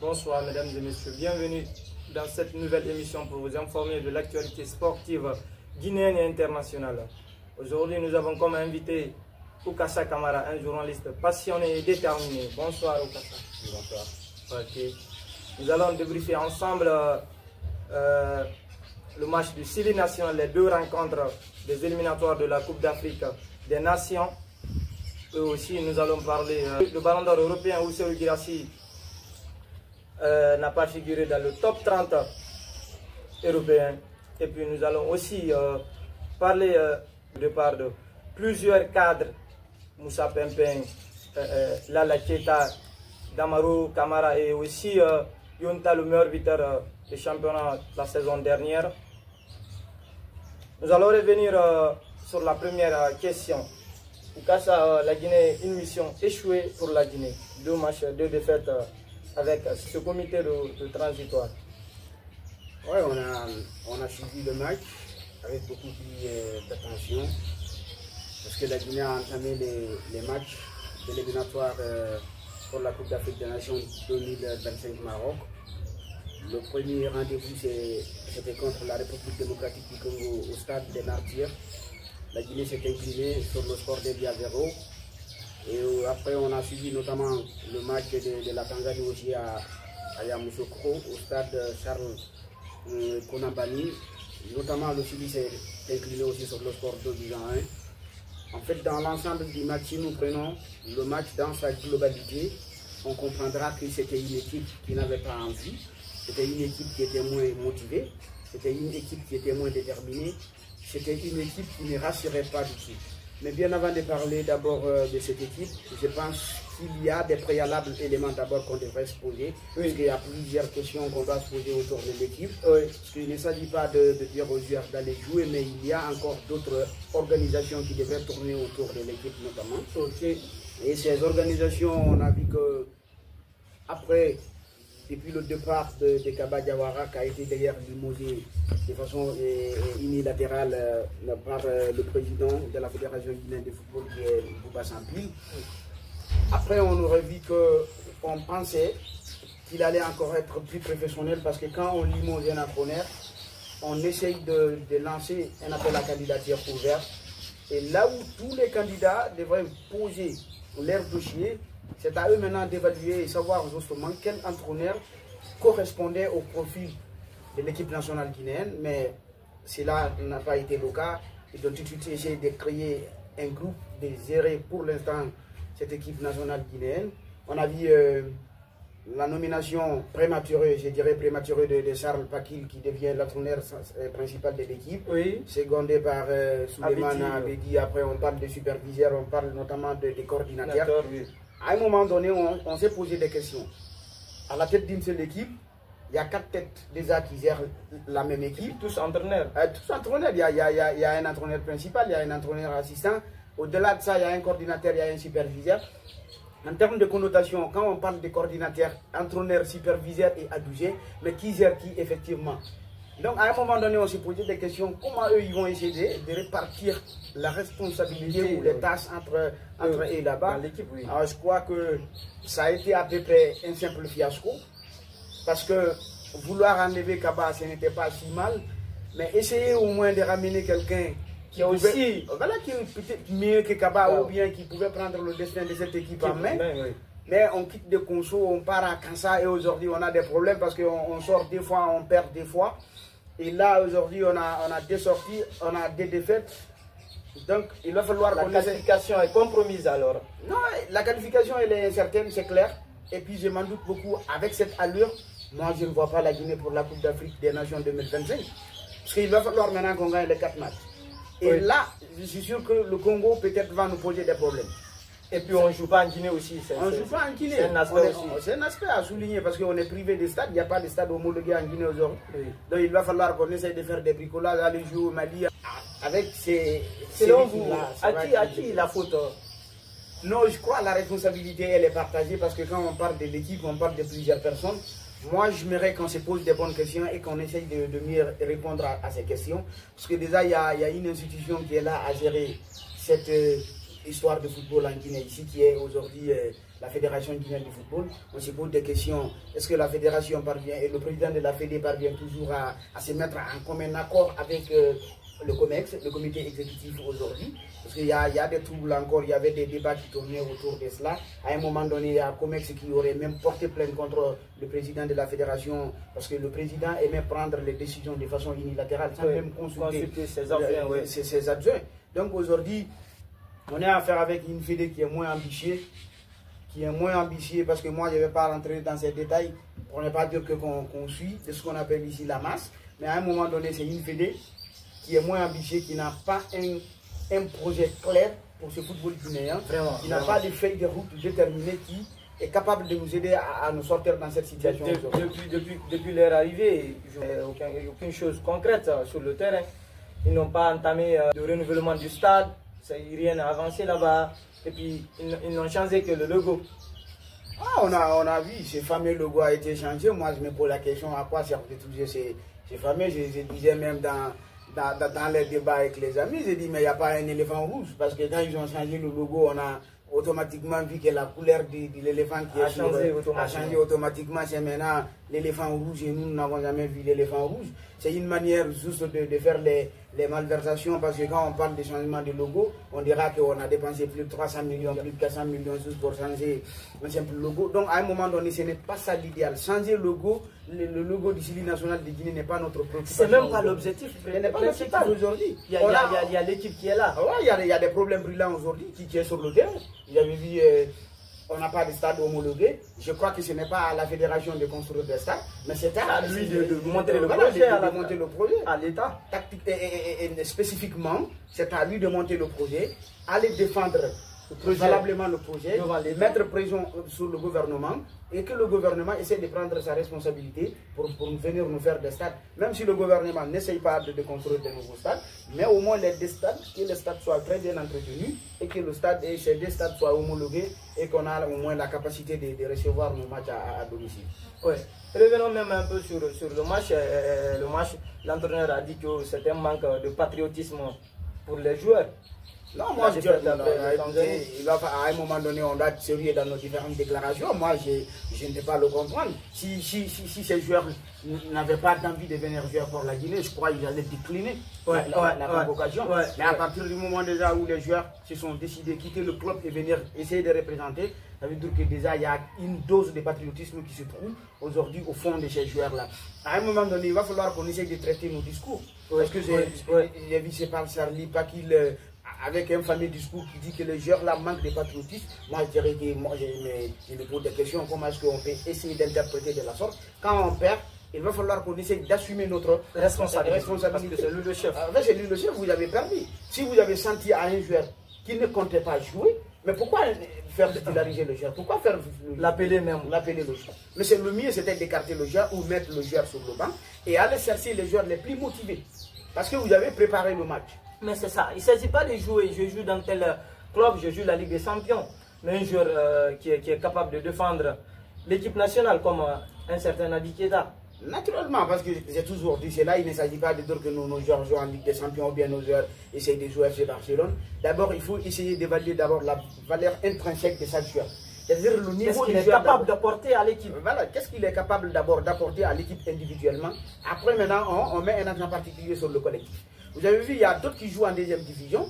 Bonsoir mesdames et messieurs, bienvenue dans cette nouvelle émission pour vous informer de l'actualité sportive guinéenne et internationale. Aujourd'hui nous avons comme invité Oukassa Kamara, un journaliste passionné et déterminé. Bonsoir Oukassa. Bonsoir. Ok. Nous allons débriefer ensemble le match du Sili Nation, les deux rencontres des éliminatoires de la Coupe d'Afrique des Nations. Et aussi nous allons parler du Ballon d'Or européen où Serhou Guirassy n'a pas figuré dans le top 30 européen. Et puis nous allons aussi parler du départ de plusieurs cadres, Moussa Pempeng, Lala Keita, Damaro Kamara et aussi Yonta, le meilleur buteur du championnat la saison dernière. Nous allons revenir sur la première question. Oukassa, la Guinée, une mission échouée pour la Guinée. 2 matchs, 2 défaites avec ce comité de transitoire. Oui, on a suivi le match avec beaucoup d'attention parce que la Guinée a entamé les matchs de l'éliminatoire pour la Coupe d'Afrique des Nations 2025 Maroc. Le premier rendez-vous c'était contre la République démocratique du Congo au stade des Martyrs. La Guinée s'est inclinée sur le score de 2-0. Et après, on a suivi notamment le match de la Tanzanie aussi à Yamoussoukro, au stade Charles Konambani. Notamment, le Chili s'est incliné aussi sur le score de 2-1. En fait, dans l'ensemble du match, si nous prenons le match dans sa globalité, on comprendra que c'était une équipe qui n'avait pas envie, c'était une équipe qui était moins motivée, c'était une équipe qui était moins déterminée, c'était une équipe qui ne rassurait pas du tout. Mais bien avant de parler d'abord de cette équipe, je pense qu'il y a des préalables éléments d'abord qu'on devrait se poser. Oui. Parce qu'il y a plusieurs questions qu'on doit se poser autour de l'équipe. Oui. Parce qu'il ne s'agit pas de dire aux joueurs d'aller jouer, mais il y a encore d'autres organisations qui devraient tourner autour de l'équipe notamment. Okay. Et ces organisations, on a vu que après, depuis le départ de Kaba Diawara, qui a été d'ailleurs limogé de façon unilatérale par le président de la Fédération guinéenne de football, qui est Bouba Sampli. Après, on aurait vu qu'on pensait qu'il allait encore être plus professionnel parce que quand on limoge un entraîneur, on essaye de lancer un appel à candidature ouvert. Et là où tous les candidats devraient poser leur dossier, c'est à eux maintenant d'évaluer et savoir justement quel entraîneur correspondait au profil de l'équipe nationale guinéenne, mais cela n'a pas été le cas. Ils ont tout de suite essayé de créer un groupe de gérer pour l'instant cette équipe nationale guinéenne. On a vu la nomination prématurée, je dirais prématurée de Charles Pakil qui devient l'entraîneur principal de l'équipe, oui. Secondé par Souleymane Abedi. Après on parle de superviseurs, on parle notamment de coordinateurs. Oui. À un moment donné, on s'est posé des questions. À la tête d'une seule équipe, il y a 4 têtes déjà qui gèrent la même équipe. Tous entraîneurs. Tous entraîneurs. Il y a un entraîneur principal, il y a un entraîneur assistant. Au-delà de ça, il y a un coordinateur, il y a un superviseur. En termes de connotation, quand on parle de coordinateur, entraîneur, superviseur et adjoint, mais qui gère qui effectivement? Donc à un moment donné, on s'est posé des questions. Comment eux, ils vont essayer de répartir la responsabilité ou les tâches entre eux et là-bas. Oui. Alors je crois que ça a été à peu près un simple fiasco. Parce que vouloir enlever Kaba, ce n'était pas si mal. Mais essayer au moins de ramener quelqu'un qui aussi, voilà, qui est peut-être mieux que Kaba, ou bien qui pouvait prendre le destin de cette équipe en main. Oui. Mais on quitte des consos, on part à Kansa et aujourd'hui on a des problèmes parce qu'on sort des fois, on perd des fois. Et là aujourd'hui on a 2 sorties, on a 2 défaites. Donc il va falloir la qualification est compromise alors. Non, la qualification elle est incertaine, c'est clair. Et puis je m'en doute beaucoup avec cette allure. Moi je ne vois pas la Guinée pour la Coupe d'Afrique des Nations 2025. Parce qu'il va falloir maintenant qu'on gagne les 4 matchs. Et oui. Là, je suis sûr que le Congo peut-être va nous poser des problèmes. Et puis on ne joue pas en Guinée aussi. On ne joue pas en Guinée. C'est un aspect à souligner parce qu'on est privé des stades. Il n'y a pas de stade homologué en Guinée aujourd'hui. Oui. Donc il va falloir qu'on essaye de faire des bricolages, aller jouer au Mali avec ces... Selon vous, à qui la faute? Non, je crois que la responsabilité elle est partagée parce que quand on parle de l'équipe, on parle de plusieurs personnes. Moi, je j'aimerais qu'on se pose des bonnes questions et qu'on essaye de mieux répondre à ces questions. Parce que déjà, il y a une institution qui est là à gérer cette histoire de football en Guinée ici, qui est aujourd'hui la Fédération guinéenne du football. On se pose des questions. Est-ce que la fédération parvient, et le président de la Fédé parvient toujours à se mettre en commun accord avec le COMEX, le comité exécutif aujourd'hui? Parce qu'il y a des troubles encore, il y avait des débats qui tournaient autour de cela. À un moment donné, il y a COMEX qui aurait même porté plainte contre le président de la fédération, parce que le président aimait prendre les décisions de façon unilatérale, sans même consulter ses adjoints. Donc aujourd'hui, on est à faire avec une fédé qui est moins ambitieuse, parce que moi je ne vais pas rentrer dans ces détails pour ne pas dire qu'on suit de ce qu'on appelle ici la masse, mais à un moment donné c'est une fédé qui est moins ambitieuse, qui n'a pas un projet clair pour ce football guinéen, qui n'a pas de feuille de route déterminée, qui est capable de nous aider à nous sortir dans cette situation. Depuis leur arrivée, aucune chose concrète sur le terrain. Ils n'ont pas entamé de renouvellement du stade, rien n'a avancé là-bas, et puis ils n'ont changé que le logo. Ah, on a vu, ce fameux logo a été changé. Moi je me pose la question, à quoi servent toujours ces fameux, je disais même dans les débats avec les amis, j'ai dit mais il n'y a pas un éléphant rouge, parce que quand ils ont changé le logo, on a automatiquement vu que la couleur de l'éléphant qui a changé automatiquement. C'est maintenant l'éléphant rouge, et nous n'avons jamais vu l'éléphant rouge. C'est une manière juste de faire les malversations, parce que quand on parle de changement de logo, on dira qu'on a dépensé plus de 300 millions, plus de 400 millions juste pour changer un simple logo. Donc à un moment donné, ce n'est pas ça l'idéal. Changer le logo, le logo du Syli national de Guinée n'est pas notre préoccupation. C'est même pas l'objectif. Ce n'est pas l'objectif aujourd'hui. Il y a l'équipe qui est là. Ouais, il y a des problèmes brûlants aujourd'hui qui est sur le terrain. Vous avez vu, on n'a pas de stade homologué. Je crois que ce n'est pas à la fédération de construire des stades, mais c'est à lui de monter le projet, à l'État. Et spécifiquement, c'est à lui de monter le projet, aller défendre valablement le projet, mettre pression sur le gouvernement, et que le gouvernement essaie de prendre sa responsabilité pour venir nous faire des stades. Même si le gouvernement n'essaye pas de construire de nouveaux stades, mais au moins que les stades soient très bien entretenus, et que ces deux stades soient homologués, et qu'on a au moins la capacité de recevoir nos matchs à domicile. Oui. Revenons même un peu sur le match. L'entraîneur a dit que c'est un manque de patriotisme pour les joueurs. Non, moi je dis, à un moment donné, on doit être sérieux dans nos différentes déclarations. Moi, je ne peux pas le comprendre. Si ces joueurs n'avaient pas envie de venir jouer pour la Guinée, je crois qu'ils allaient décliner la convocation. Mais à partir du moment déjà où les joueurs se sont décidés de quitter le club et venir essayer de représenter, ça veut dire que déjà il y a une dose de patriotisme qui se trouve aujourd'hui au fond de ces joueurs-là. À un moment donné, il va falloir qu'on essaye de traiter nos discours. Parce que j'ai vu c'est par Charlie, pas qu'il... avec un fameux discours qui dit que les joueurs là manquent de patriotisme. Moi je dirais que je me pose des questions, comment est-ce qu'on peut essayer d'interpréter de la sorte. Quand on perd, il va falloir qu'on essaye d'assumer notre responsabilité. Parce que c'est lui le chef. C'est lui le chef, vous avez perdu. Si vous avez senti à un joueur qui ne comptait pas jouer, mais pourquoi faire titulariser le joueur? Pourquoi faire l'appeler le joueur? Mais c'est le mieux, c'était d'écarter le joueur ou mettre le joueur sur le banc et aller chercher les joueurs les plus motivés. Parce que vous avez préparé le match. Mais c'est ça, il ne s'agit pas de jouer, je joue dans tel club, je joue la Ligue des Champions. Mais un joueur qui est capable de défendre l'équipe nationale comme un certain Nadi Keita. Naturellement, parce que j'ai toujours dit cela, il ne s'agit pas de dire que nos joueurs jouent en Ligue des Champions ou bien nos joueurs essayent de jouer FC Barcelone. D'abord, il faut essayer d'évaluer d'abord la valeur intrinsèque de chaque joueur. C'est-à-dire le niveau qu'il est capable d'apporter à l'équipe. Voilà, qu'est-ce qu'il est capable d'abord d'apporter à l'équipe individuellement. Après, maintenant, on met un accent particulier sur le collectif. Vous avez vu, il y a d'autres qui jouent en deuxième division,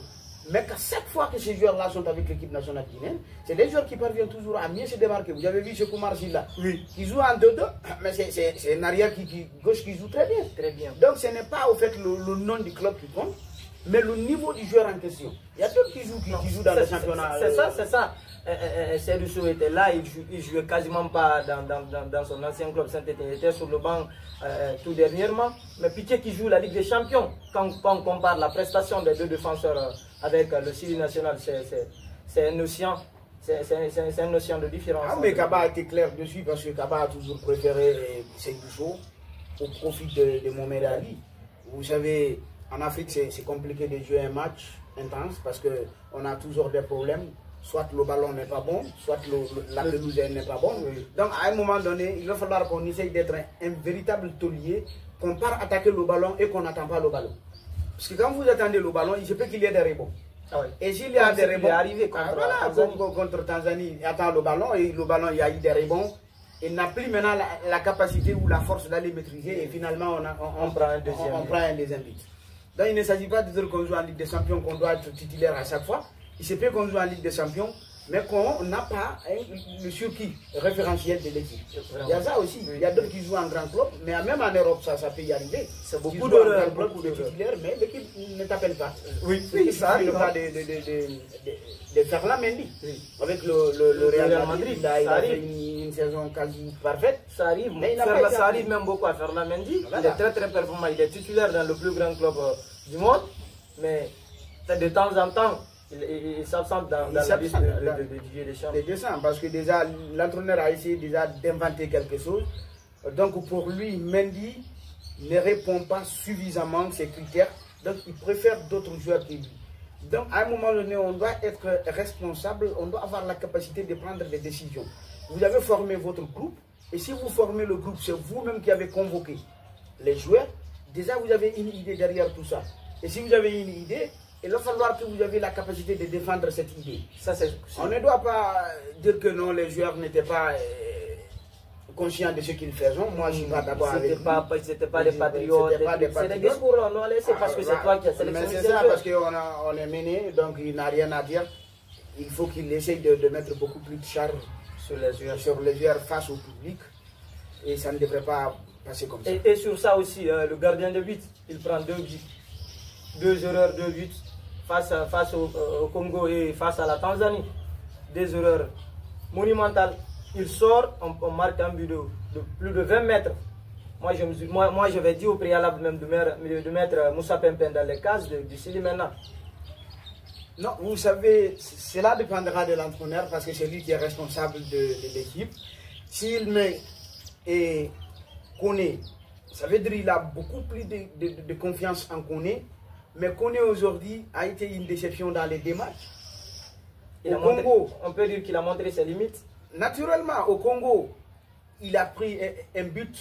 mais qu'à chaque fois que ces joueurs-là sont avec l'équipe nationale guinéenne, c'est des joueurs qui parviennent toujours à mieux se démarquer. Vous avez vu ce Koumar Silla, qui joue en 2-2, mais c'est un arrière gauche qui joue très bien. Donc ce n'est pas au fait le nom du club qui compte, mais le niveau du joueur en question. Il y a d'autres qui jouent dans le championnat. C'est ça. Seydou était là, il jouait quasiment pas dans son ancien club Saint-Étienne, il était sur le banc tout dernièrement. Mais Piqué qui joue la Ligue des Champions, quand on compare la prestation des deux défenseurs avec le Syli national, c'est une notion de différence. Ah, mais Kaba a été clair dessus parce que Kaba a toujours préféré Seydou au profit de Mohamed Ali. Vous savez, en Afrique, c'est compliqué de jouer un match intense parce qu'on a toujours des problèmes. Soit le ballon n'est pas bon, soit la pelouse n'est pas bonne. Donc à un moment donné, il va falloir qu'on essaye d'être un véritable taulier, qu'on part attaquer le ballon et qu'on n'attend pas le ballon. Parce que quand vous attendez le ballon, il se peut qu'il y ait des rebonds. Ah oui. Et s'il y a des rebonds, arrivé contre, Tanzanie. Contre Tanzanie, il attend le ballon et le ballon, il y a eu des rebonds. Il n'a plus maintenant la capacité ou la force d'aller maîtriser et finalement on prend un deuxième but. Donc il ne s'agit pas de dire qu'on joue en Ligue des Champions, qu'on doit être titulaire à chaque fois. Il se peut qu'on joue en Ligue des Champions, mais qu'on n'a pas le surquis référentiel de l'équipe. Il y a ça aussi. Il y a d'autres qui jouent en grand club, mais même en Europe, ça peut y arriver. C'est beaucoup de titulaires, mais l'équipe ne t'appelle pas. Oui, ça arrive. De Ferland Mendy. Oui. Avec le Real Madrid, il a fait une saison quasi parfaite. Ça arrive, mais ça arrive même beaucoup à Ferland Mendy. Voilà. Il est très performant, il est titulaire dans le plus grand club du monde, mais de temps en temps, il s'absente dans la liste de Didier Deschamps. Parce que déjà, l'entraîneur a essayé déjà d'inventer quelque chose. Donc pour lui, Mendy ne répond pas suffisamment à ses critères. Donc il préfère d'autres joueurs que lui. Donc à un moment donné, on doit être responsable, on doit avoir la capacité de prendre des décisions. Vous avez formé votre groupe, et si vous formez le groupe, c'est vous-même qui avez convoqué les joueurs. Déjà, vous avez une idée derrière tout ça. Et si vous avez une idée, il va falloir que vous ayez la capacité de défendre cette idée. On ne doit pas dire que non, les joueurs n'étaient pas conscients de ce qu'ils faisaient. Moi, je ne suis pas d'accord avec eux. C'était pas des patriotes. C'est des discours, non, c'est parce que c'est toi qui as sélectionné. C'est ça, parce qu'on est mené, donc il n'a rien à dire. Il faut qu'il essaye de mettre beaucoup plus de charge sur les joueurs face au public. Et ça ne devrait pas passer comme ça. Et sur ça aussi, le gardien de but, il prend 2 buts. 2 erreurs, 2 buts face au Congo et face à la Tanzanie. 2 erreurs monumentales. Il sort, on marque un but de plus de 20 mètres. Moi, je vais dire au préalable même de mettre Moussa Pempin dans les cases du Sili maintenant. Non, vous savez, cela dépendra de l'entraîneur parce que c'est lui qui est responsable de l'équipe. S'il met et Koné, ça veut dire qu'il a beaucoup plus de confiance en Koné. Mais Koné aujourd'hui a été une déception dans les 2 matchs. Au Congo, on peut dire qu'il a montré ses limites. Naturellement, au Congo, il a pris un but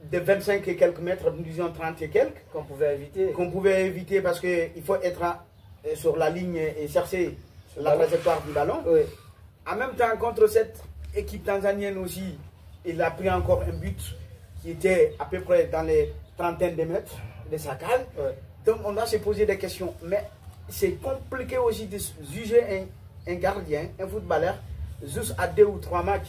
de 25 et quelques mètres, disons 30 et quelques. Qu'on pouvait éviter. Qu'on pouvait éviter parce qu'il faut être sur la ligne et chercher la trajectoire du ballon. Oui. En même temps, contre cette équipe tanzanienne aussi, il a pris encore un but qui était à peu près dans les trentaines de mètres de sa case. Oui. Donc on doit se poser des questions. Mais c'est compliqué aussi de juger un gardien, un footballeur, juste à 2 ou 3 matchs.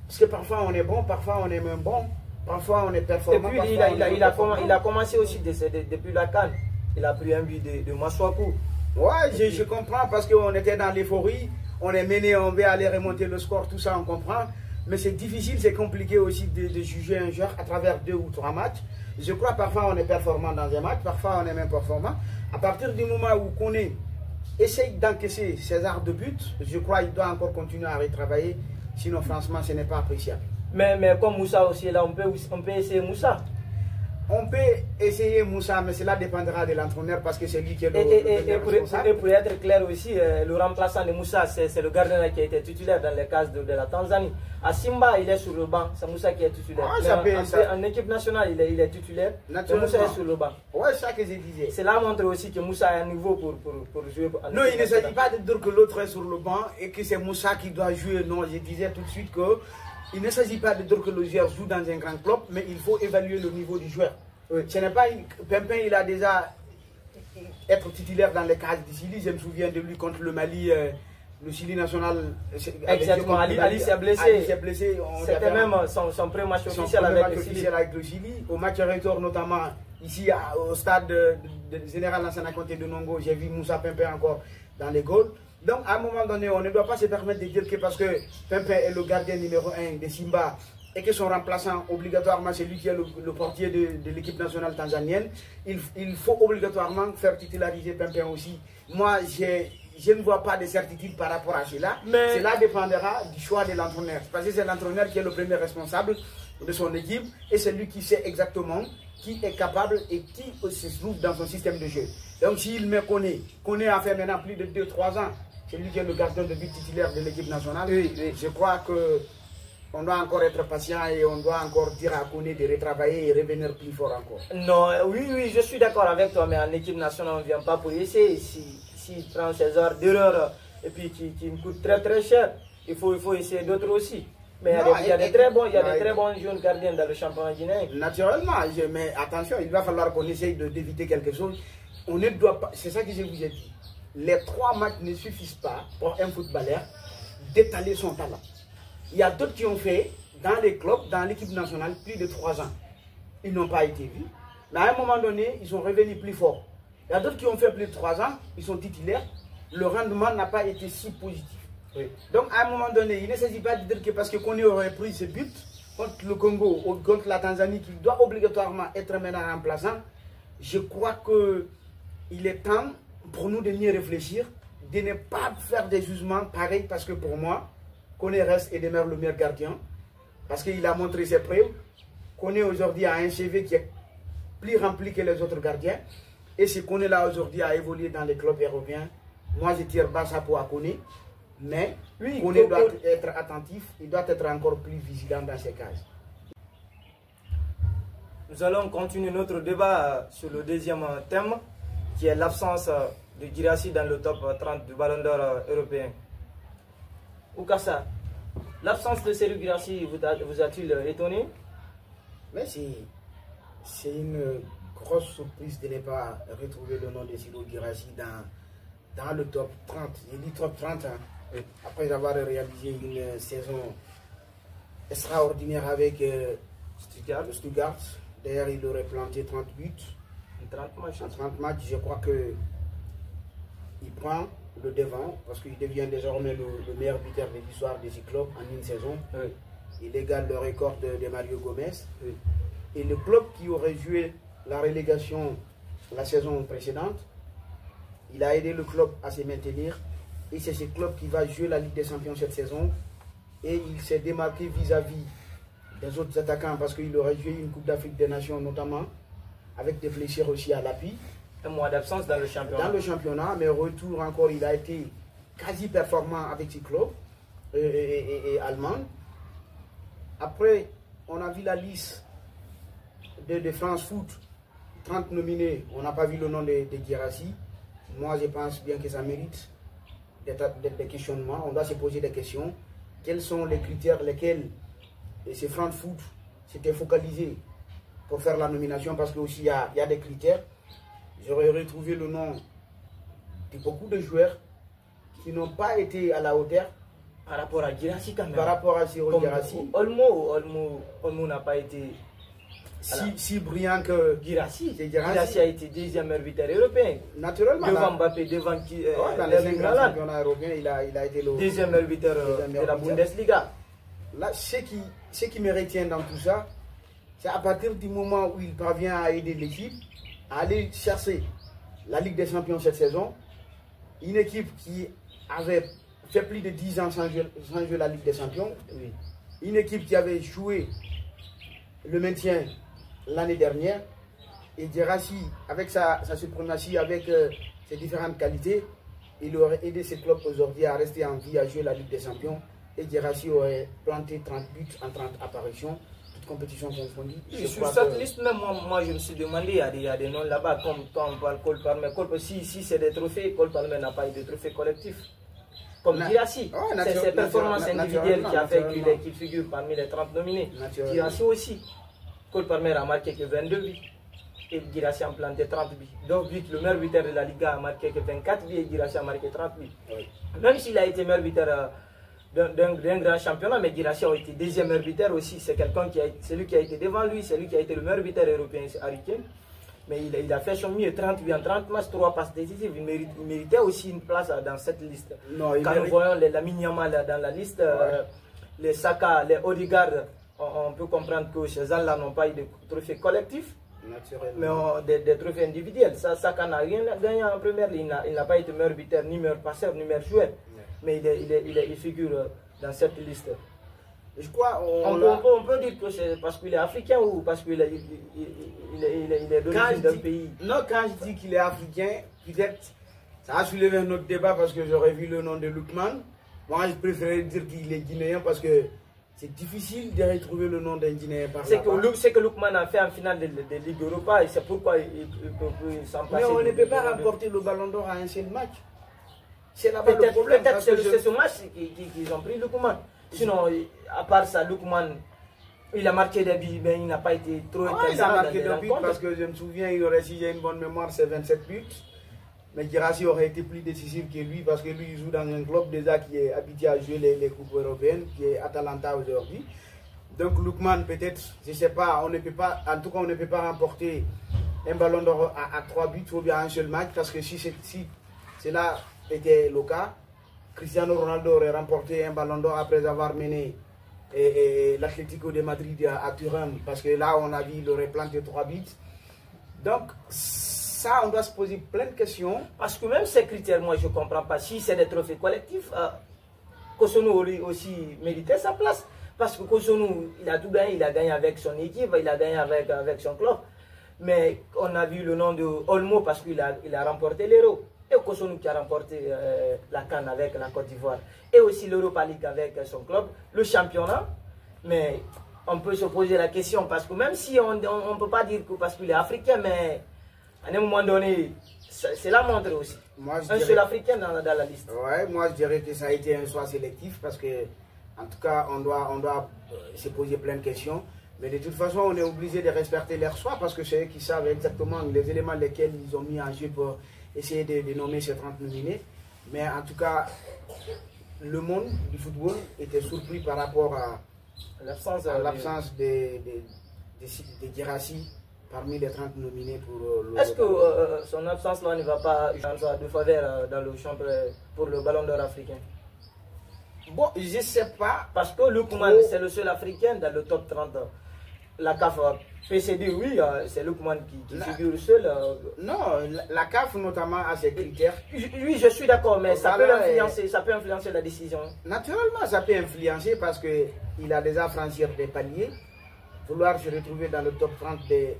Parce que parfois on est bon, parfois on est même bon, parfois on est performant. Et puis il a commencé aussi depuis la CAN. Il a pris un but de Masuaku. Ouais, je comprends parce qu'on était dans l'euphorie, on est mené, on veut aller remonter le score, tout ça on comprend. Mais c'est difficile, c'est compliqué aussi de juger un joueur à travers 2 ou 3 matchs. Je crois parfois on est performant dans un match, parfois on est même performant. À partir du moment où Koné essaye d'encaisser ses arts de but, je crois qu'il doit encore continuer à retravailler. Sinon, franchement, ce n'est pas appréciable. Mais comme Moussa aussi est là, on peut essayer Moussa. On peut essayer Moussa, mais cela dépendra de l'entraîneur parce que c'est lui qui est le responsable. Et pour être clair aussi, le remplaçant de Moussa, c'est le gardien qui a été titulaire dans les cases de la Tanzanie. À Simba, il est sur le banc, c'est Moussa qui est titulaire. En équipe nationale, il est titulaire, Moussa est sur le banc. Oui, c'est ça que je disais. Cela montre aussi que Moussa a un niveau pour jouer. Non, il ne s'agit pas de dire que l'autre est sur le banc et que c'est Moussa qui doit jouer. Non, je disais tout de suite que il ne s'agit pas de dire que le joueur joue dans un grand club, mais il faut évaluer le niveau du joueur. Oui. Ce n'est pas Pempin, il a déjà être titulaire dans les cases du Chili. Je me souviens de lui contre le Mali, le Chili national. Exactement, Ali s'est blessé. C'était même son premier match officiel avec le Chili. Au match retour, notamment ici au stade de Général Lansana Conté de Nongo, j'ai vu Moussa Pempin encore dans les goals. Donc à un moment donné, on ne doit pas se permettre de dire que parce que Pempin est le gardien numéro 1 de Simba et que son remplaçant, obligatoirement, c'est lui qui est le portier de l'équipe nationale tanzanienne, il faut obligatoirement faire titulariser Pempin aussi. Moi, je ne vois pas de certitude par rapport à cela. Mais cela dépendra du choix de l'entraîneur. Parce que c'est l'entraîneur qui est le premier responsable de son équipe et c'est lui qui sait exactement qui est capable et qui se trouve dans son système de jeu. Donc s'il me connaît, a fait maintenant plus de 2-3 ans, c'est lui qui est le gardien de but titulaire de l'équipe nationale. Oui. Je crois que on doit encore être patient et on doit encore dire à Koné de retravailler et revenir plus fort encore. Non, oui, je suis d'accord avec toi, mais en équipe nationale, on ne vient pas pour essayer. Si s'il prend ses heures d'erreur et puis qui me coûte très très cher, il faut essayer d'autres aussi. Mais il y a des très bons jeunes gardiens dans le championnat guinéen. Naturellement, mais attention, il va falloir qu'on essaye d'éviter quelque chose. On ne doit pas, c'est ça que je vous ai dit. Les 3 matchs ne suffisent pas pour un footballeur d'étaler son talent. Il y a d'autres qui ont fait dans les clubs, dans l'équipe nationale, plus de 3 ans. Ils n'ont pas été vus. Mais à un moment donné, ils sont revenus plus forts. Il y a d'autres qui ont fait plus de 3 ans, ils sont titulaires. Le rendement n'a pas été si positif. Oui. Donc à un moment donné, il ne s'agit pas de dire que parce que Koné aurait pris ce but contre le Congo ou contre la Tanzanie, qu'il doit obligatoirement être maintenant remplaçant. Je crois qu'il est temps pour nous de mieux réfléchir, de ne pas faire des jugements pareils, parce que pour moi, Koné reste et demeure le meilleur gardien, parce qu'il a montré ses preuves. Koné aujourd'hui a un CV qui est plus rempli que les autres gardiens, et ce Koné-là aujourd'hui a évolué dans les clubs européens. Moi je tire bas chapeau à Koné, mais oui, Koné doit être attentif, il doit être encore plus vigilant dans ces cases. Nous allons continuer notre débat sur le deuxième thème, qui est l'absence de Guirassy dans le top 30 du Ballon d'Or européen. Oukassa, l'absence de Serhou Guirassy vous a-t-il étonné? Mais c'est une grosse surprise de ne pas retrouver le nom de Serhou Guirassy dans le top 30. Il dit top 30, hein, oui. Après avoir réalisé une saison extraordinaire avec Stuttgart. D'ailleurs, il aurait planté 30 buts. En 30 matchs, je crois qu'il prend le devant, parce qu'il devient désormais le meilleur buteur de l'histoire de ce club en une saison. Oui. Il égale le record de Mario Gomez. Oui. Et le club qui aurait joué la relégation la saison précédente, il a aidé le club à se maintenir. Et c'est ce club qui va jouer la Ligue des Champions cette saison. Et il s'est démarqué vis-à-vis des autres attaquants, parce qu'il aurait joué une Coupe d'Afrique des Nations notamment, avec des blessures aussi à l'appui. Un mois d'absence dans le championnat. Dans le championnat, mais retour encore, il a été quasi performant avec ses clubs et allemands. Après, on a vu la liste de France Foot, 30 nominés, on n'a pas vu le nom de Guirassy. Moi, je pense bien que ça mérite des questionnements. On doit se poser des questions. Quels sont les critères lesquels ces France Foot s'étaient focalisés pour faire la nomination, parce que aussi il y a des critères. J'aurais retrouvé le nom de beaucoup de joueurs qui n'ont pas été à la hauteur par rapport à Guirassy quand même. Par rapport à Serhou Guirassy. Olmo n'a pas été si brillant que Guirassy. Guirassy a été deuxième arbitre européen. Naturellement. Devant Mbappé, devant qui dans les 5 grands championnats européens, il a été le deuxième arbitre de la Bundesliga. Là, ce qui me retient dans tout ça, c'est à partir du moment où il parvient à aider l'équipe à aller chercher la Ligue des Champions cette saison. Une équipe qui avait fait plus de 10 ans sans jouer la Ligue des Champions. Oui. Une équipe qui avait joué le maintien l'année dernière. Et Guirassy, avec sa suprématie, avec ses différentes qualités, il aurait aidé ses clubs aujourd'hui à rester en vie, à jouer la Ligue des Champions. Et Guirassy aurait planté 30 buts en 30 apparitions, toutes compétitions confondues. Sur cette liste, même moi je me suis demandé, il y a des noms là-bas, comme on parle Cole Palmer. Si c'est des trophées, Cole Palmer n'a pas eu de trophée collectif. Comme Guirassy, c'est ses performances individuelles qui a fait qu'il figure parmi les 30 nominés. Guirassy aussi. Cole Palmer a marqué que 22 buts. Et Guirassy a planté 30 buts. Donc, le meilleur buteur de la Liga a marqué que 24 buts et Guirassy a marqué 30 buts. Oui. Même s'il a été meilleur buteur d'un grand championnat, mais Guirassy a été deuxième arbitre aussi. C'est celui qui a été devant lui, c'est lui qui a été le meilleur buteur européen, c'est Harry Kane. Mais il a fait son mieux, 30 buts en 30 matchs, 3 passes décisives. Il méritait aussi une place dans cette liste. Non, quand nous voyons les Lamine Yamal dans la liste, les Saka, les Odegaard, on peut comprendre que ces gens-là n'ont pas eu de trophée collectif, mais des trophées individuels. Saka n'a rien gagné en première ligne. Il n'a pas été meilleur buteur, ni meilleur passeur, ni meilleur joueur. Mais il figure dans cette liste. Je crois on peut dire que c'est parce qu'il est africain ou parce qu'il est d'origine d'un pays. Non, quand je dis qu'il est africain, peut-être ça a soulevé un autre débat parce que j'aurais vu le nom de Lookman. Moi, je préférerais dire qu'il est guinéen parce que c'est difficile de retrouver le nom d'un Guinéen par là. C'est que Lookman a fait en finale de Ligue Europa et c'est pourquoi il peut s'en passer. Mais on ne peut pas remporter le Ballon d'Or à un seul match. C'est là-bas le problème. Peut-être c'est ce match qu'ils ont pris Lookman. Sinon, à part ça, Lookman, il a marqué des buts, mais il n'a pas été trop intéressant. Il a marqué des buts parce que je me souviens, si j'ai une bonne mémoire, c'est 27 buts. Mais Guirassy aurait été plus décisif que lui parce que lui, il joue dans un club déjà qui est habitué à jouer les coupes européennes, qui est Atalanta aujourd'hui. Donc Lookman, peut-être, je ne sais pas, on ne peut pas, en tout cas, on ne peut pas remporter un ballon d'or à 3 buts ou bien un seul match parce que si cela était le cas, Cristiano Ronaldo aurait remporté un ballon d'or après avoir mené l'Atlético de Madrid à Turin parce que là, on a vu, il aurait planté 3 buts. Donc, ça, on doit se poser plein de questions. Parce que même ces critères, moi, je ne comprends pas. Si c'est des trophées collectifs, Cotonou aurait aussi mérité sa place. Parce que Cotonou, il a tout gagné. Il a gagné avec son équipe, il a gagné avec son club. Mais on a vu le nom de Olmo parce qu'il a remporté l'Euro. Et Cotonou qui a remporté la CAN avec la Côte d'Ivoire. Et aussi l'Europa League avec son club. Le championnat. Mais on peut se poser la question parce que même si on ne peut pas dire que parce qu'il est africain, mais à un moment donné, c'est la montre aussi. Un seul africain dans la liste. Ouais, moi je dirais que ça a été un choix sélectif parce que, en tout cas, on doit se poser plein de questions. Mais de toute façon, on est obligé de respecter leur choix parce que c'est eux qui savent exactement les éléments lesquels ils ont mis en jeu pour essayer de nommer ces 30 nominés. Mais en tout cas, le monde du football était surpris par rapport à l'absence de Guirassy parmi les 30 nominés pour le... Est-ce que son absence-là ne va pas de faveur dans le championnat pour le ballon d'or africain? Bon, je ne sais pas. Parce que Lookman, c'est le seul africain dans le top 30. La CAF PCD, oui, c'est Lookman qui figure seul. Non, la CAF notamment a ses critères. Oui, je suis d'accord, mais ça peut influencer la décision. Naturellement, ça peut influencer parce qu'il a déjà franchi des paliers. Vouloir se retrouver dans le top 30 des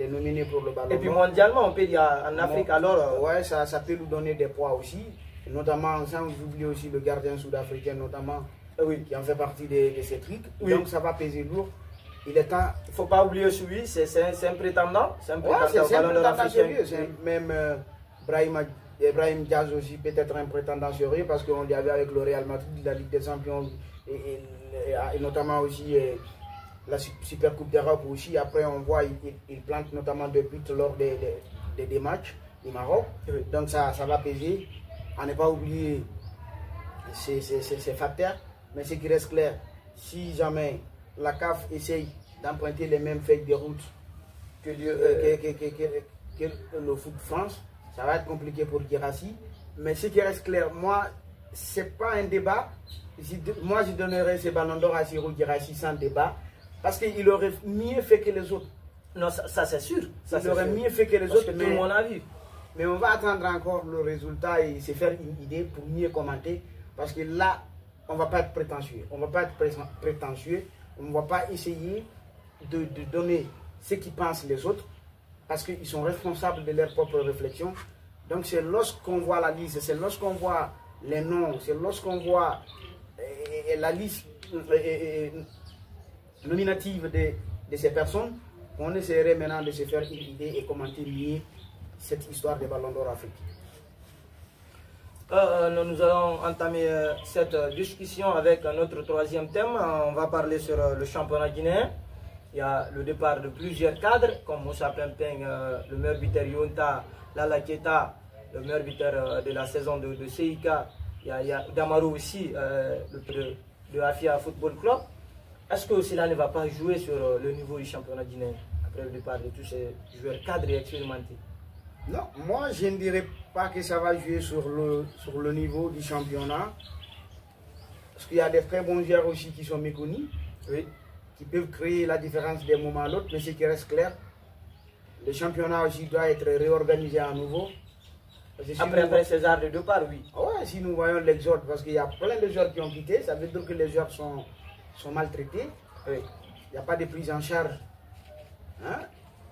nominés pour le ballon. Et puis mondialement, on peut dire en Afrique alors. Ouais, ça peut nous donner des poids aussi. Notamment, sans oublier aussi le gardien sud-africain, notamment, qui en fait partie de ces trucs. Oui. Donc ça va peser lourd. Il est temps. Il ne faut pas oublier celui, c'est un prétendant. C'est un prétendant au ballon d'or africain. Même Brahim Diaz aussi peut-être un prétendant sérieux parce qu'on l'y avait avec le Real Madrid, la Ligue des Champions et notamment aussi la Super Coupe d'Europe aussi. Après, on voit il plante notamment 2 buts lors des matchs du Maroc. Donc ça va peser. À ne pas oublier ces facteurs. Mais ce qui reste clair, si jamais la CAF essaye d'emprunter les mêmes feuilles de route que le foot de France, ça va être compliqué pour Guirassy. Mais ce qui reste clair, moi, ce n'est pas un débat. Moi, je donnerais ce ballon d'or à Serhou Guirassy sans débat. Parce qu'il aurait mieux fait que les autres. Non, ça c'est sûr. Il aurait mieux fait que les autres. Tout le monde a vu. Mais on va attendre encore le résultat et se faire une idée pour mieux commenter. Parce que là, on ne va pas être prétentieux. On ne va pas être prétentieux. On ne va pas essayer de donner ce qu'ils pensent les autres. Parce qu'ils sont responsables de leurs propres réflexions. Donc c'est lorsqu'on voit la liste, c'est lorsqu'on voit les noms, c'est lorsqu'on voit la liste nominative de ces personnes qu'on essaierait maintenant de se faire une idée et commenter mieux cette histoire des ballons d'or africains. Nous allons entamer cette discussion avec notre troisième thème. On va parler sur le championnat guinéen. Il y a le départ de plusieurs cadres, comme Moussa Pempeng, le meilleur buteur Yonta, Lala Keta, le meilleur buteur de la saison de CIK. Il y a Damarou aussi, de Afia Football Club. Est-ce que cela ne va pas jouer sur le niveau du championnat guinéen, après le départ de tous ces joueurs cadres et expérimentés? Non, moi je ne dirais pas que ça va jouer sur le niveau du championnat. Parce qu'il y a des très bons joueurs aussi qui sont méconnus, oui, qui peuvent créer la différence d'un moment à l'autre. Mais ce qui reste clair, le championnat aussi doit être réorganisé à nouveau. Si après César de départ, oui. Ouais, si nous voyons l'exode, parce qu'il y a plein de joueurs qui ont quitté, ça veut dire que les joueurs sont maltraités. Oui. Il n'y a pas de prise en charge. Hein?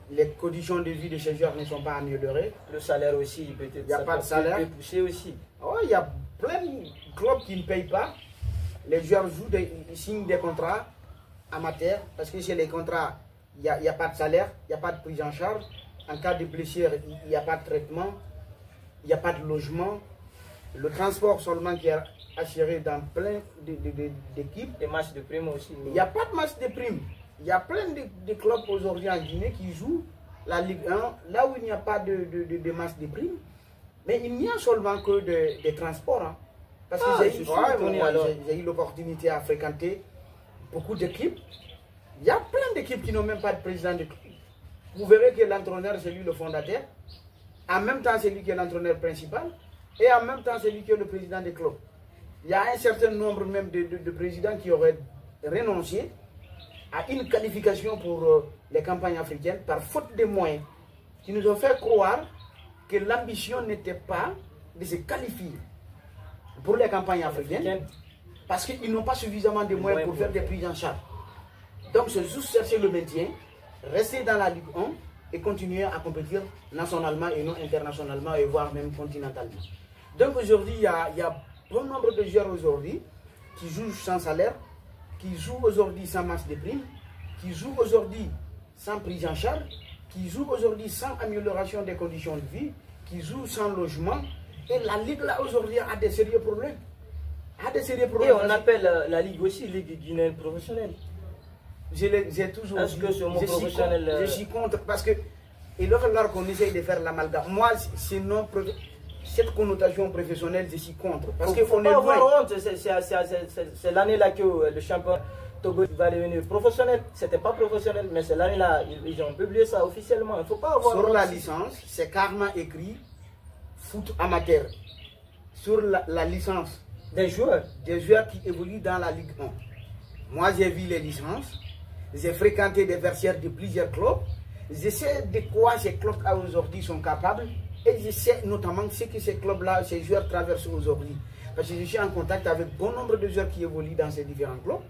Les conditions de vie de ces joueurs ne sont pas améliorées. Le salaire aussi, peut-être. Il n'y a pas de salaire. Pousser aussi. Ouais, il y a plein de clubs qui ne payent pas. Les joueurs jouent, ils signent des contrats amateurs, parce que chez les contrats, il n'y a pas de salaire, il n'y a pas de prise en charge. En cas de blessure, il n'y a pas de traitement, il n'y a pas de logement. le transport seulement qui est assuré dans plein d'équipes. Des matchs de prime aussi. Il n'y a pas de match de prime. Il y a plein de clubs aujourd'hui en Guinée qui jouent la Ligue 1, là où il n'y a pas de match de prime. Mais il n'y a seulement que des transports. Hein. Parce que j'ai eu l'opportunité à fréquenter beaucoup d'équipes. Il y a plein d'équipes qui n'ont même pas de président de club. Vous verrez que l'entraîneur, c'est lui le fondateur. En même temps, c'est lui qui est l'entraîneur principal. Et en même temps, c'est lui qui est le président des clubs. Il y a un certain nombre même de présidents qui auraient renoncé à une qualification pour les campagnes africaines par faute de moyens, qui nous ont fait croire que l'ambition n'était pas de se qualifier pour les campagnes africaines parce qu'ils n'ont pas suffisamment de moyens pour faire des prises en charge. Donc c'est juste chercher le maintien, rester dans la Ligue 1 et continuer à compétir nationalement et non internationalement et voire même continentalement. Donc aujourd'hui, il y a bon nombre de joueurs aujourd'hui qui jouent sans salaire, qui jouent aujourd'hui sans match de prime, qui jouent aujourd'hui sans prise en charge, qui jouent aujourd'hui sans amélioration des conditions de vie, qui jouent sans logement. Et la Ligue là aujourd'hui a des sérieux problèmes. Et on appelle la Ligue aussi Ligue guinéenne professionnelle. J'ai toujours dit que ce mot professionnel... Je suis contre parce que, et lorsqu'on essaye de faire l'amalgame, moi, sinon, cette connotation professionnelle, je suis contre. Parce qu'il faut pas avoir honte, c'est l'année-là que le champion Togo va devenir professionnel. C'était pas professionnel, mais c'est l'année-là, ils ont publié ça officiellement. Il ne faut pas avoir honte. Sur la licence, c'est carrément écrit foot amateur. Sur la licence des joueurs qui évoluent dans la Ligue 1. Moi, j'ai vu les licences, j'ai fréquenté des vestiaires de plusieurs clubs, je sais de quoi ces clubs aujourd'hui sont capables et je sais notamment ce que ces clubs-là, ces joueurs traversent aujourd'hui. Parce que je suis en contact avec bon nombre de joueurs qui évoluent dans ces différents clubs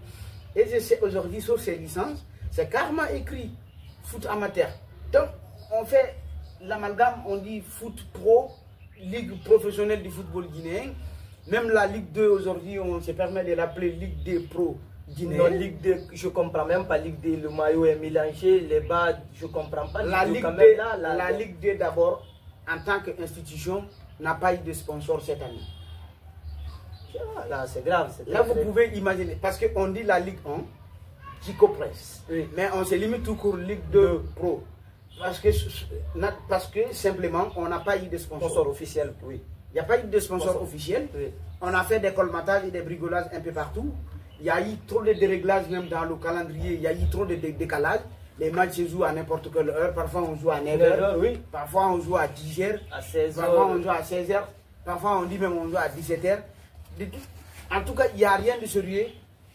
et je sais aujourd'hui sur ces licences, c'est carrément écrit foot amateur. Donc, on fait l'amalgame, on dit foot pro, Ligue professionnelle du football guinéen. Même la Ligue 2 aujourd'hui, on se permet de l'appeler Ligue 2 pro. Non, Ligue 2, je ne comprends même pas. Ligue 2, le maillot est mélangé, les bas, je ne comprends pas. La Ligue 2 d'abord, en tant qu'institution, n'a pas eu de sponsor cette année. Là, c'est grave. Là, vous pouvez imaginer, parce qu'on dit la Ligue 1, Chico Press, oui. Mais on se limite tout court Ligue 2 pro. Parce que simplement, on n'a pas eu de sponsor officiel. Oui. Il n'y a pas eu de sponsor officiel. Oui. On a fait des colmatages et des brigolages un peu partout. Il y a eu trop de déréglages même dans le calendrier. Il y a eu trop de décalages. Les matchs se jouent à n'importe quelle heure. Parfois on joue à 9h. Oui. Parfois on joue à 10h. À 16h. Parfois on joue à 16h. Parfois on dit même on joue à 17h. En tout cas, il n'y a rien de sérieux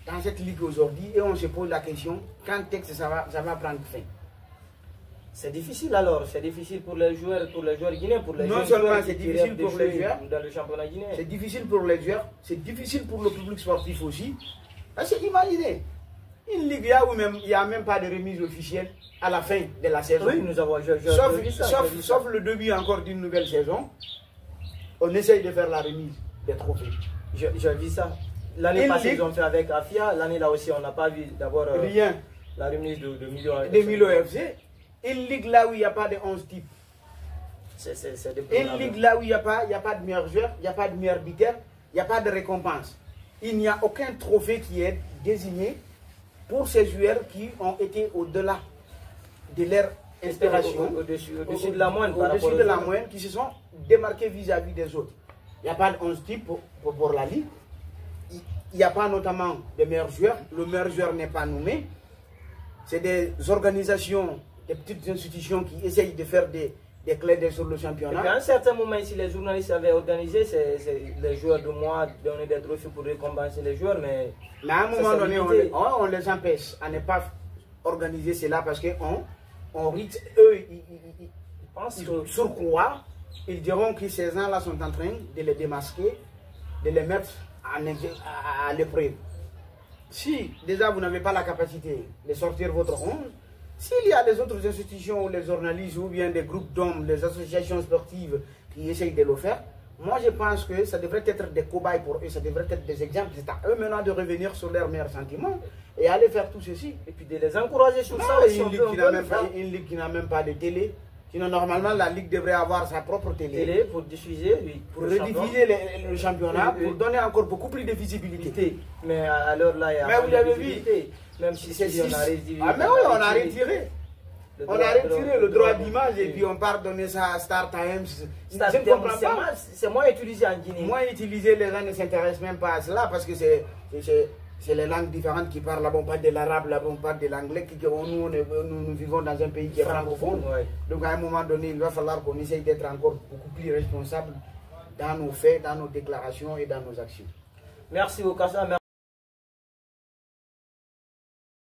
dans cette ligue aujourd'hui. Et on se pose la question, quand est-ce que ça va prendre fin? C'est difficile alors, c'est difficile pour les joueurs guinéens, pour les non seulement c'est difficile pour les joueurs dans le championnat guinéen. C'est difficile pour les joueurs, c'est difficile pour le public sportif aussi. Parce que imaginez, une ligue là où même, il n'y a même pas de remise officielle à la fin de la saison. Oui, nous avons sauf le début encore d'une nouvelle saison, on essaye de faire la remise des trophées. J'ai vu ça. L'année passée, ils ont fait avec Afia, l'année là aussi, on n'a pas vu d'abord la remise de Milo FC. Une ligue là où il n'y a pas de 11 types. Une ligue là où il n'y a pas de meilleurs joueurs, il n'y a pas de meilleurs buteurs, il n'y a pas de récompense. Il n'y a aucun trophée qui est désigné pour ces joueurs qui ont été au-delà de leur inspiration, au-dessus de la moyenne, au-dessus de la moyenne, qui se sont démarqués vis-à-vis des autres. Il n'y a pas de 11 types pour la ligue. Il n'y a pas notamment de meilleurs joueurs. Le meilleur joueur n'est pas nommé. C'est des organisations, des petites institutions qui essayent de faire des clés d'œil sur le championnat. Et à un certain moment, si les journalistes avaient organisé, les joueurs de mois donner des trophées pour récompenser les joueurs, mais à un moment donné, on les empêche à ne pas organiser cela parce qu'on risque, eux, ils pensent sur quoi ils diront que ces gens-là sont en train de les démasquer, de les mettre à l'épreuve. Si déjà vous n'avez pas la capacité de sortir votre 11, s'il y a des autres institutions ou les journalistes ou bien des groupes d'hommes, les associations sportives qui essayent de le faire, moi je pense que ça devrait être des cobayes pour eux, ça devrait être des exemples. C'est à eux maintenant de revenir sur leurs meilleurs sentiments et aller faire tout ceci. Et puis de les encourager sur ça. Une ligue qui n'a même pas de télé, Sinon, normalement, la Ligue devrait avoir sa propre télé pour diffuser, oui, pour rediffuser le championnat, pour donner encore beaucoup plus de visibilité. Mais alors là, il y a mais vous l'avez vu, même si c'est on a retiré. Ah, mais oui, on a retiré. On a retiré le droit d'image et puis on part donner ça à Star Times. Je ne comprends pas. C'est moins utilisé en Guinée. Moins utilisé, les gens ne s'intéressent même pas à cela parce que c'est les langues différentes qui parlent. Là-bas, on parle de l'arabe, là-bas, on parle de l'anglais. Nous vivons dans un pays qui est francophone. Ouais. Donc, à un moment donné, il va falloir qu'on essaye d'être encore beaucoup plus responsable dans nos faits, dans nos déclarations et dans nos actions. Merci, Okassa.